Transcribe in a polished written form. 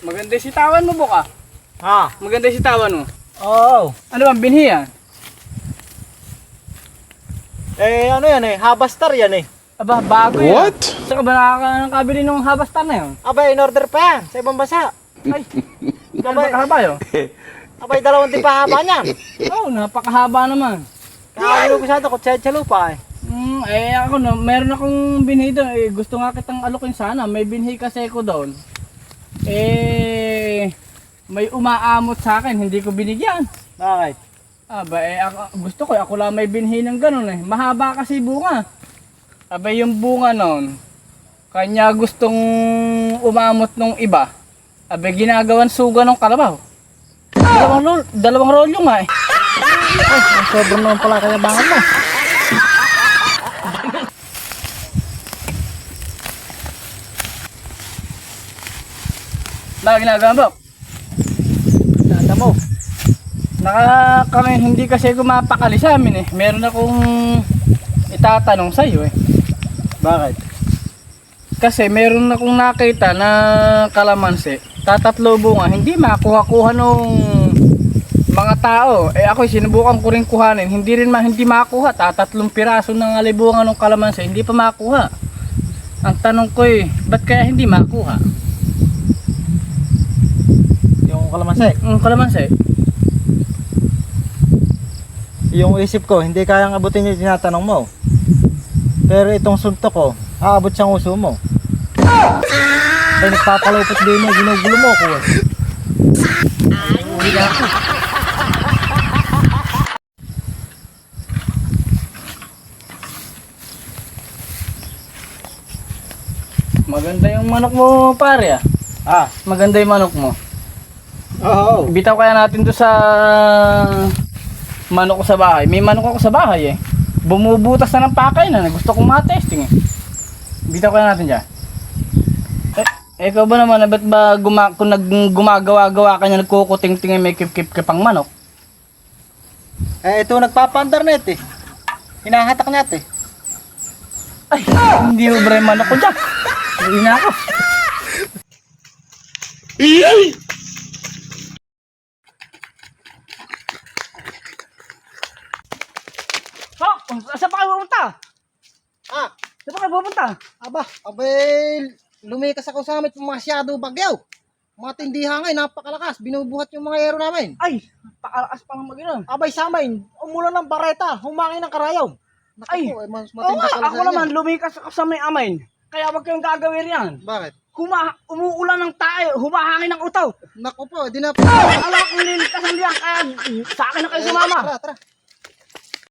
Maganda yung sitawan mo, Buka. Ha? Maganda yung sitawan mo. Oo. Ano bang binhi yan? Ano yan Habastar yan Aba, bago yan. What? Saan ka ba nakakabili ng Habastar na yun? Abay, in order pa yan sa ibang bansa. Ay, gano'n ba kahaba yun? Abay, 2 din pa haba niyan. Oo, napakahaba naman. Nakakilo ko sa ito, kutsetsa lupa Ako no, meron akong binhi doon. Gusto nga kitang alokin sana. May binhi kasi ko doon. May umaamot sa akin, hindi ko binigyan. Bakit? Gusto ko, ako lang may binhi ng ganun Mahaba kasi bunga. Yung bunga noon, kanya gustong umamot nung iba. Ginagawan suga ng kalabaw. Dalawang rolyo nga Ay, sobrang naman pala kaya bangan mo. Bakit ginagawa mo? Tanda mo. Hindi kasi gumapakali sa amin Meron akong itatanong sa iyo Bakit? Kasi meron akong nakita na kalamansi, tatatlo bunga, hindi makuha-kuha nung mga tao. Ako sinubukan ko rin kuhanin, hindi makuha. Tatatlong piraso ng alibunga ng kalamansi, hindi pa makuha. Ang tanong ko ba't kaya hindi makuha? Yung kalamansi. Ang kalamansi. Yung isip ko, hindi kayang abutin yung tinatanong mo. Pero itong suntok ko, aabot siyang uso mo. Ay, nagpapalupot din mo, ginugulo mo ako Uwi na ako. Maganda yung manok mo, pare Maganda yung manok mo. Oo. Bitaw kaya natin doon sa manok ko sa bahay. May manok ako sa bahay Bumubutas na ng pakay na. Gusto kong matesting Bitaw kaya natin dyan. Ikaw ba naman, ba't ba kung gumagawa-gawa ka niya, nagkukuting-tingin may kip-kip pang manok? Ito nagpapandar na hinahatak niya Ay, hindi mo ba yung manok ko dyan? Hindi na ako. Saan pa kayo pupunta? Saan pa kayo pupunta? Abay, lumikas ako sa amin masyado bagyaw. Mga tindihan ngayon, napakalakas. Binubuhat yung mga aero namin. Ay, pakalakas pa ng mag-inom. Abay sa amin, umulan ng bareta, humangin ng karayaw. Ay, mas oo matindi nga, pala ako sa inyo. naman, lumikas ako sa may amain. Kaya wag kayong gagawin yan. Bakit? Umuulan ng tayo, humahangin ng utaw. Naku po, di na Alam ko nililigtasan diyan, kaya sa akin na kayo sumama. Tara.